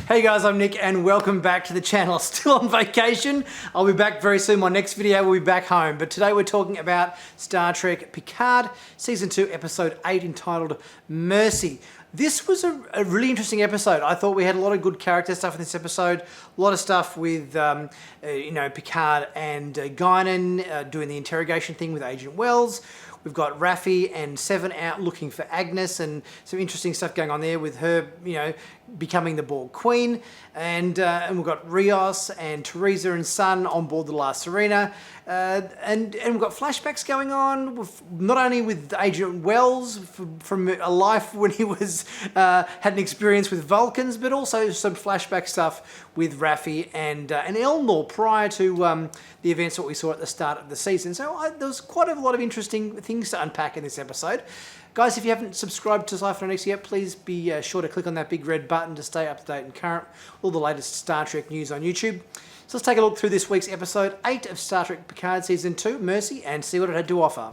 Hey guys, I'm Nick and welcome back to the channel. Still on vacation. I'll be back very soon. My next video will be back home. But today we're talking about Star Trek Picard, Season 2, Episode 8, entitled Mercy. This was a really interesting episode. I thought we had a lot of good character stuff in this episode. A lot of stuff with, Picard and Guinan doing the interrogation thing with Agent Wells. We've got Raffi and Seven out looking for Agnes, and some interesting stuff going on there with her, becoming the Borg Queen. And we've got Rios and Teresa and Sun on board the Latta. And we've got flashbacks going on, not only with Agent Wells from a life when he was had an experience with Vulcans, but also some flashback stuff with Raffi and Elnor prior to the events that we saw at the start of the season. So there was quite a lot of interesting things to unpack in this episode. Guys, if you haven't subscribed to Sci-Finatics yet, please be sure to click on that big red button to stay up to date and current with all the latest Star Trek news on YouTube. So let's take a look through this week's episode 8 of Star Trek Picard Season 2, Mercy, and see what it had to offer.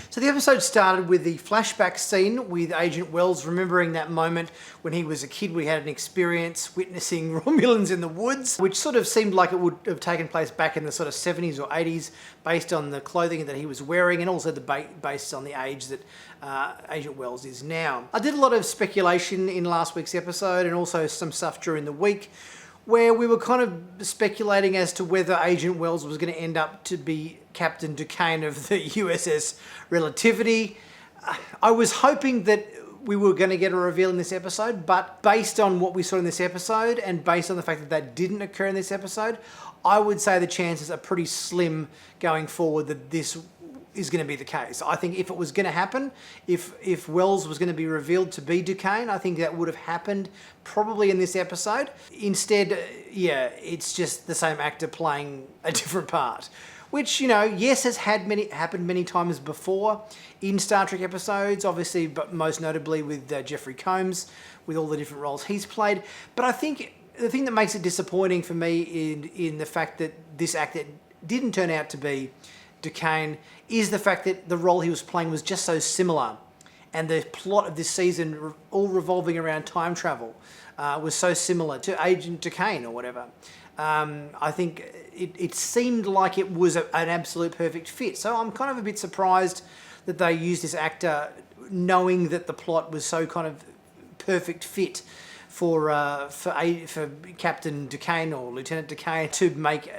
So the episode started with the flashback scene with Agent Wells remembering that moment when he was a kid. We had an experience witnessing Romulans in the woods, which sort of seemed like it would have taken place back in the sort of 70s or 80s based on the clothing that he was wearing, and also based on the age that Agent Wells is now. I did a lot of speculation in last week's episode and also some stuff during the week where we were kind of speculating as to whether Agent Wells was going to end up to be Captain Duquesne of the USS Relativity. I was hoping that we were going to get a reveal in this episode, but based on what we saw in this episode and based on the fact that that didn't occur in this episode, I would say the chances are pretty slim going forward that this is going to be the case. I think if it was going to happen, if Wells was going to be revealed to be Duquesne, I think that would have happened probably in this episode. Instead, it's just the same actor playing a different part, which, yes, has happened many times before in Star Trek episodes, obviously, but most notably with Jeffrey Combs, with all the different roles he's played. But I think the thing that makes it disappointing for me in the fact that this actor didn't turn out to be Duquesne is the fact that the role he was playing was just so similar, and the plot of this season, all revolving around time travel, was so similar to Agent Duquesne or whatever. I think it seemed like it was an absolute perfect fit. So I'm kind of a bit surprised that they used this actor knowing that the plot was so kind of perfect fit for Captain Duquesne or Lieutenant Duquesne to make,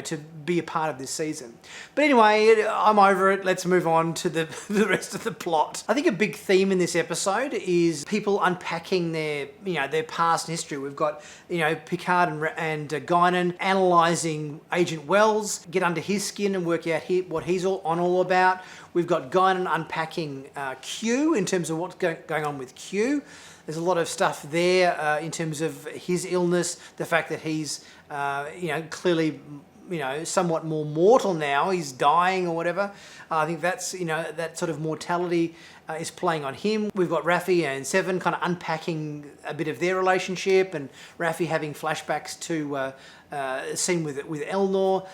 to be a part of this season. But anyway, I'm over it. Let's move on to the rest of the plot. I think a big theme in this episode is people unpacking their past history. We've got, Picard and Guinan analysing Agent Wells, get under his skin and work out what he's all about. We've got Guinan unpacking Q in terms of what's going on with Q. There's a lot of stuff there in terms of his illness, the fact that he's, clearly, somewhat more mortal now. He's dying or whatever. I think that's, that sort of mortality is playing on him. We've got Raffi and Seven kind of unpacking a bit of their relationship, and Raffi having flashbacks to a scene with Elnor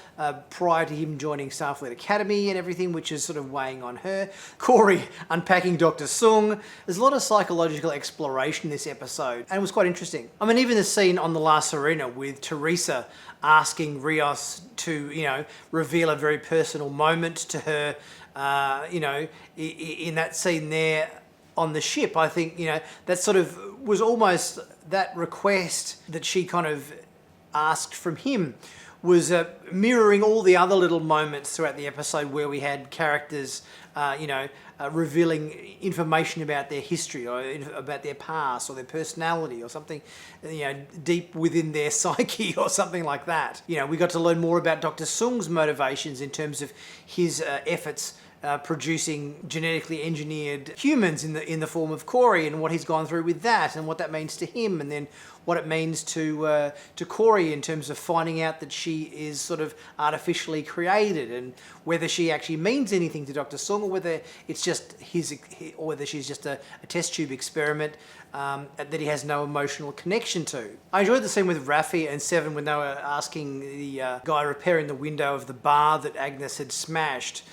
prior to him joining Starfleet Academy and everything, which is sort of weighing on her. Corey unpacking Dr. Sung. There's a lot of psychological exploration in this episode, and it was quite interesting. I mean, even the scene on the Latta with Teresa asking Rios to, reveal a very personal moment to her, in that scene there on the ship. I think, that sort of was almost that request that she kind of asked from him was mirroring all the other little moments throughout the episode where we had characters, revealing information about their history or about their past or their personality or something, deep within their psyche or something like that. We got to learn more about Dr. Sung's motivations in terms of his efforts producing genetically engineered humans in the form of Corey, and what he's gone through with that, and what that means to him, and then what it means to Corey in terms of finding out that she is sort of artificially created, and whether she actually means anything to Dr. Sung, or whether it's just or whether she's just a test tube experiment that he has no emotional connection to. I enjoyed the scene with Raffi and Seven when they were asking the guy repairing the window of the bar that Agnes had smashed,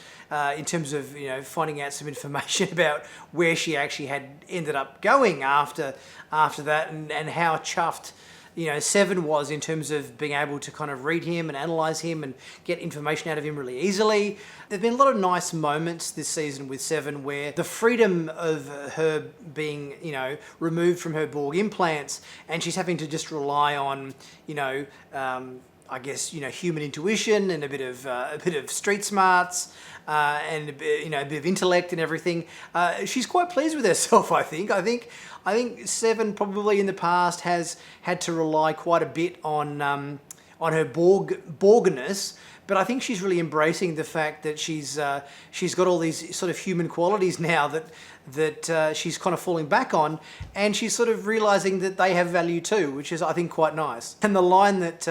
in terms of finding out some information about where she actually had ended up going after that, and how chuffed Seven was in terms of being able to kind of read him and analyze him and get information out of him really easily. There've been a lot of nice moments this season with Seven where the freedom of her being, removed from her Borg implants, and she's having to just rely on, I guess, human intuition and a bit of street smarts, and a bit of intellect and everything. She's quite pleased with herself, I think. I think Seven probably in the past has had to rely quite a bit on her Borgness, but I think she's really embracing the fact that she's got all these sort of human qualities now that she's kind of falling back on, and she's sort of realizing that they have value too, which is, I think, quite nice. And the line that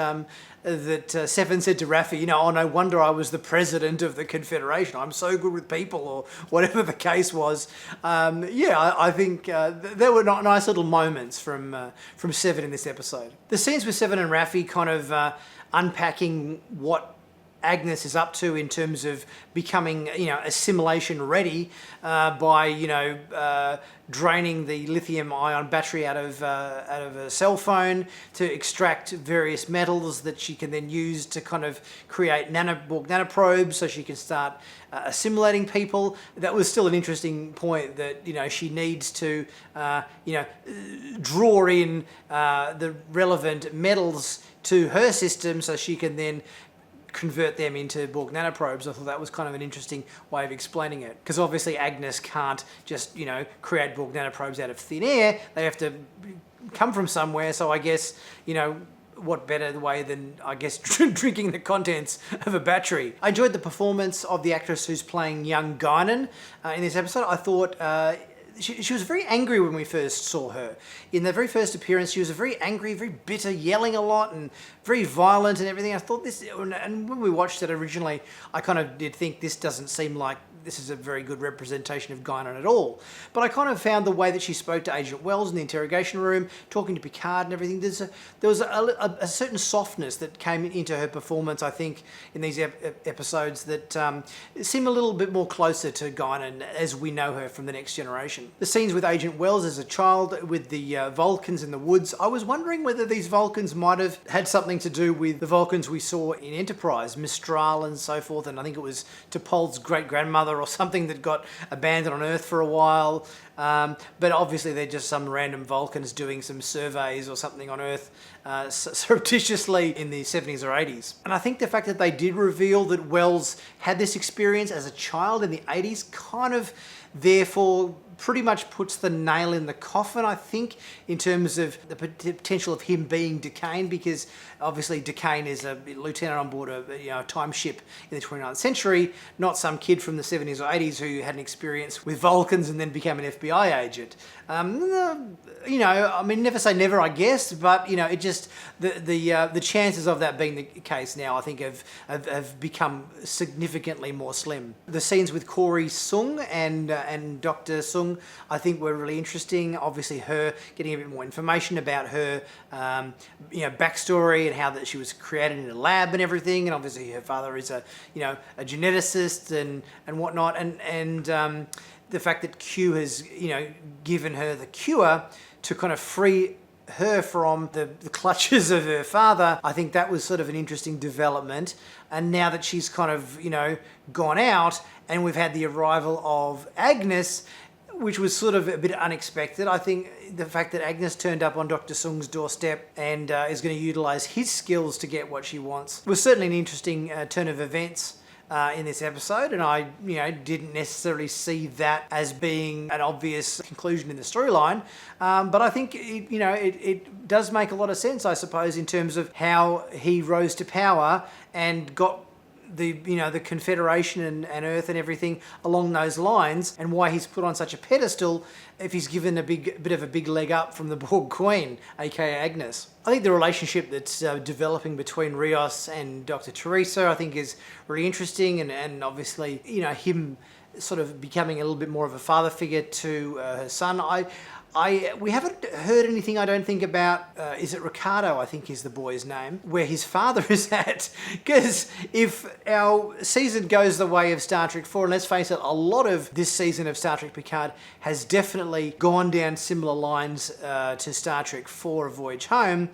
Seven said to Raffi, oh, no wonder I was the president of the Confederation. I'm so good with people, or whatever the case was. I think there were nice little moments from Seven in this episode. The scenes with Seven and Raffi kind of unpacking what Agnes is up to in terms of becoming, assimilation ready by, draining the lithium-ion battery out of a cell phone to extract various metals that she can then use to kind of create Borg nanoprobes so she can start assimilating people. That was still an interesting point that, she needs to, draw in the relevant metals to her system so she can then convert them into Borg nanoprobes. I thought that was kind of an interesting way of explaining it, because obviously Agnes can't just create Borg nanoprobes out of thin air. They have to come from somewhere. So I guess what better way than, I guess, drinking the contents of a battery. I enjoyed the performance of the actress who's playing young Guinan in this episode. I thought she was very angry when we first saw her. In the very first appearance, she was very angry, very bitter, yelling a lot and very violent and everything. I thought this, and when we watched it originally, I kind of did think this doesn't seem like this is a very good representation of Guinan at all. But I kind of found the way that she spoke to Agent Wells in the interrogation room, talking to Picard and everything, there was a certain softness that came into her performance, I think, in these episodes that seemed a little bit more closer to Guinan as we know her from The Next Generation. The scenes with Agent Wells as a child with the Vulcans in the woods, I was wondering whether these Vulcans might have had something to do with the Vulcans we saw in Enterprise, Mistral and so forth, and I think it was T'Pol's great-grandmother or something that got abandoned on Earth for a while. But obviously they're just some random Vulcans doing some surveys or something on Earth surreptitiously in the 70s or 80s. And I think the fact that they did reveal that Wells had this experience as a child in the 80s kind of therefore pretty much puts the nail in the coffin, I think, in terms of the potential of him being Duquesne, because obviously Duquesne is a lieutenant on board a time ship in the 29th century, not some kid from the 70s or 80s who had an experience with Vulcans and then became an FBI agent. I mean, never say never, I guess, but it just the chances of that being the case now, I think, have become significantly more slim. The scenes with Corey Sung and Dr. Sung, I think, were really interesting. Obviously, her getting a bit more information about her, backstory and how that she was created in a lab and everything. And obviously, her father is a geneticist and whatnot. And the fact that Q has, given her the cure to kind of free her from the clutches of her father, I think that was sort of an interesting development. And now that she's kind of, gone out and we've had the arrival of Agnes, which was sort of a bit unexpected. I think the fact that Agnes turned up on Dr. Sung's doorstep and is going to utilise his skills to get what she wants was certainly an interesting turn of events in this episode, and I didn't necessarily see that as being an obvious conclusion in the storyline, but I think it does make a lot of sense, I suppose, in terms of how he rose to power and got the Confederation and Earth and everything along those lines, and why he's put on such a pedestal if he's given a bit of a big leg up from the Borg Queen, aka Agnes. I think the relationship that's developing between Rios and Dr. Teresa, I think, is really interesting, and obviously, him sort of becoming a little bit more of a father figure to her son. We haven't heard anything, I don't think, about, is it Ricardo, I think is the boy's name, where his father is at. Because if our season goes the way of Star Trek 4, and let's face it, a lot of this season of Star Trek Picard has definitely gone down similar lines to Star Trek 4, A Voyage Home,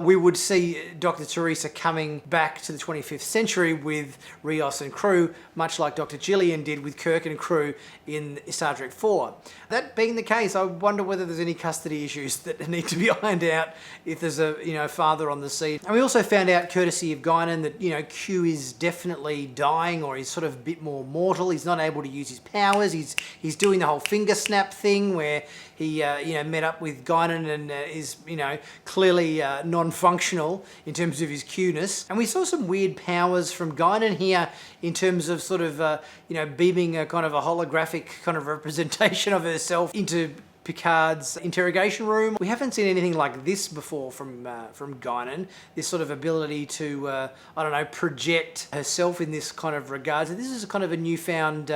we would see Dr. Teresa coming back to the 25th century with Rios and crew, much like Dr. Gillian did with Kirk and crew in Star Trek 4. That being the case, I wonder whether there's any custody issues that need to be ironed out if there's a father on the seat. And we also found out, courtesy of Guinan, that Q is definitely dying, or he's sort of a bit more mortal. He's not able to use his powers. He's doing the whole finger snap thing where he met up with Guinan and is clearly non-functional in terms of his Q-ness. And we saw some weird powers from Guinan here in terms of sort of beaming a kind of a holographic kind of representation of herself into Picard's interrogation room. We haven't seen anything like this before from Guinan. This sort of ability to project herself in this kind of regard. So this is kind of a newfound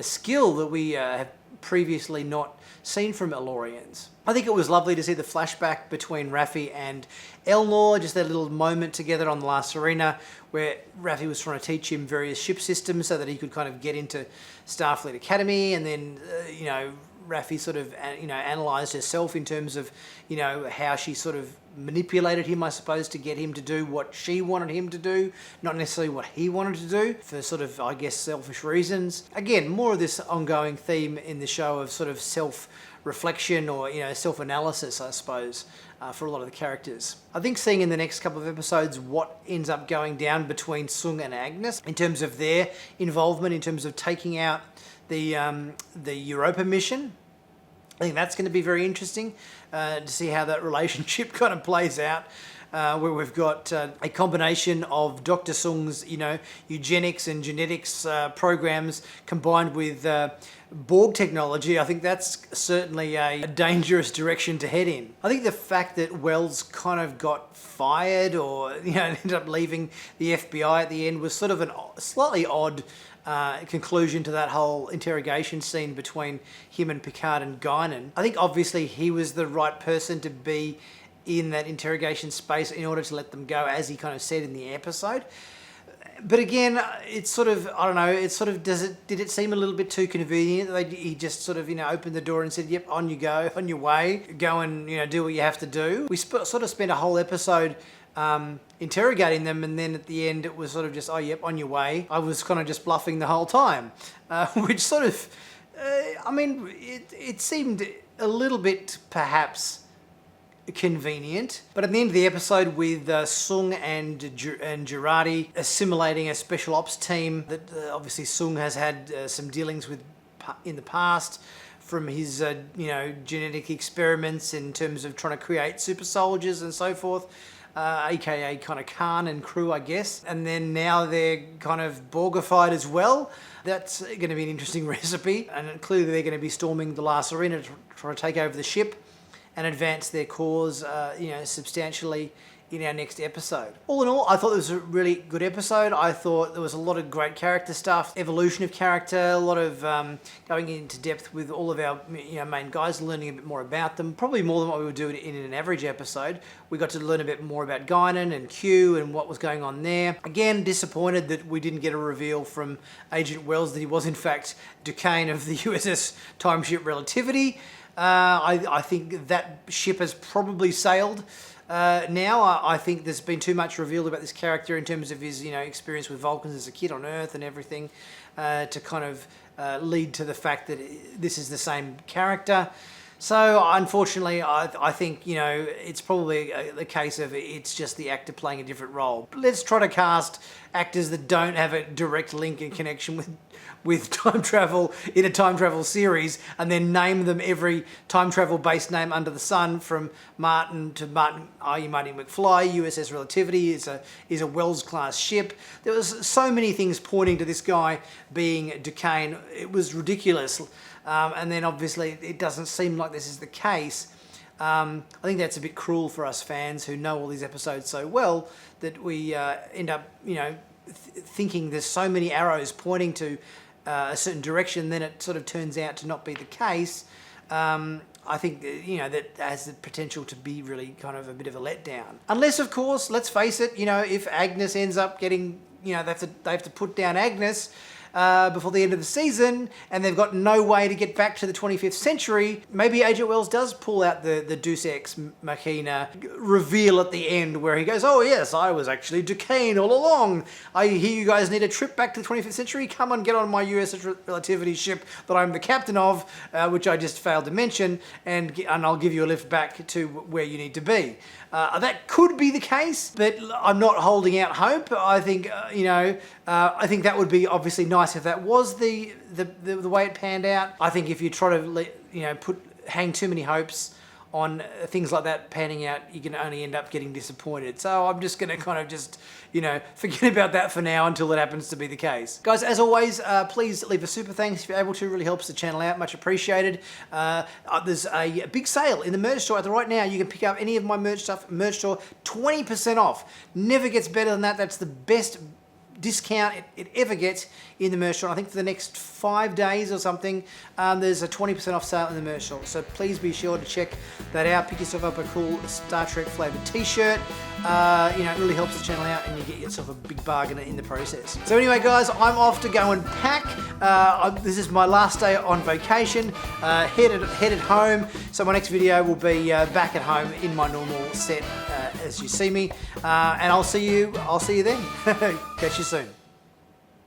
skill that we have previously not seen from Elorians. I think it was lovely to see the flashback between Raffi and Elnor, just that little moment together on the La Serena where Raffi was trying to teach him various ship systems so that he could kind of get into Starfleet Academy, and then Raffi sort of analysed herself in terms of how she sort of manipulated him, I suppose, to get him to do what she wanted him to do, not necessarily what he wanted to do, for sort of, I guess, selfish reasons. Again, more of this ongoing theme in the show of sort of self-reflection or self-analysis, I suppose, for a lot of the characters. I think seeing in the next couple of episodes what ends up going down between Sung and Agnes in terms of their involvement, in terms of taking out the Europa mission. I think that's going to be very interesting to see how that relationship kind of plays out, where we've got a combination of Dr. Sung's, eugenics and genetics programs combined with Borg technology. I think that's certainly a dangerous direction to head in. I think the fact that Wells kind of got fired or ended up leaving the FBI at the end was sort of a slightly odd conclusion to that whole interrogation scene between him and Picard and Guinan. I think obviously he was the right person to be in that interrogation space in order to let them go, as he kind of said in the episode. But again, it's sort of, I don't know, it's sort of, did it seem a little bit too convenient that he just sort of, opened the door and said, yep, on you go, on your way, go and, do what you have to do. We sort of spent a whole episode interrogating them, and then at the end it was sort of just, oh yep, on your way. I was kind of just bluffing the whole time, which sort of, it seemed a little bit perhaps convenient. But at the end of the episode, with Sung and Girardi assimilating a special ops team that obviously Sung has had some dealings with in the past from his genetic experiments in terms of trying to create super soldiers and so forth, aka kind of Khan and crew, I guess. And then now they're kind of Borgified as well. That's going to be an interesting recipe, and clearly they're going to be storming the La Serena to try to take over the ship and advance their cause, substantially in our next episode. All in all, I thought it was a really good episode. I thought there was a lot of great character stuff, evolution of character, a lot of going into depth with all of our main guys, learning a bit more about them, probably more than what we would do in an average episode. We got to learn a bit more about Guinan and Q and what was going on there. Again, disappointed that we didn't get a reveal from Agent Wells that he was in fact Duquesne of the USS Timeship Relativity. I think that ship has probably sailed now. I think there's been too much revealed about this character in terms of his experience with Vulcans as a kid on Earth and everything to kind of lead to the fact that this is the same character. So unfortunately, I think it's probably the case of it's just the actor playing a different role. But let's try to cast actors that don't have a direct link and connection with time travel in a time travel series, and then name them every time travel based name under the sun, from Martin to Martin McFly. USS Relativity is a Wells class ship. There was so many things pointing to this guy being Duquesne. It was ridiculous. And then obviously it doesn't seem like this is the case. I think that's a bit cruel for us fans who know all these episodes so well, that we end up thinking there's so many arrows pointing to a certain direction, then it sort of turns out to not be the case. I think, that has the potential to be really kind of a bit of a letdown. Unless, of course, let's face it, if Agnes ends up getting, they have to put down Agnes before the end of the season, and they've got no way to get back to the 25th century, maybe Agent Wells does pull out the Deus Ex Machina reveal at the end where he goes, oh yes, I was actually Duquesne all along. I hear you guys need a trip back to the 25th century. Come on, get on my US Relativity ship that I'm the captain of, which I just failed to mention, and I'll give you a lift back to where you need to be. That could be the case, but I'm not holding out hope. I think, I think that would be obviously nice if that was the way it panned out. I think if you try to hang too many hopes on things like that panning out, you can only end up getting disappointed. So I'm just going to kind of just, forget about that for now until it happens to be the case. Guys, as always, please leave a super thanks if you're able to. It really helps the channel out. Much appreciated. There's a big sale in the merch store right now. You can pick up any of my merch stuff, merch store, 20% off. Never gets better than that. That's the best discount it ever gets in the merch store. I think for the next 5 days or something, there's a 20% off sale in the merch store. So please be sure to check that out. Pick yourself up a cool Star Trek flavored t-shirt. It really helps the channel out and you get yourself a big bargain in the process. So anyway, guys, I'm off to go and pack. This is my last day on vacation, headed home. So my next video will be back at home in my normal set as you see me. And I'll see you then. Catch you soon.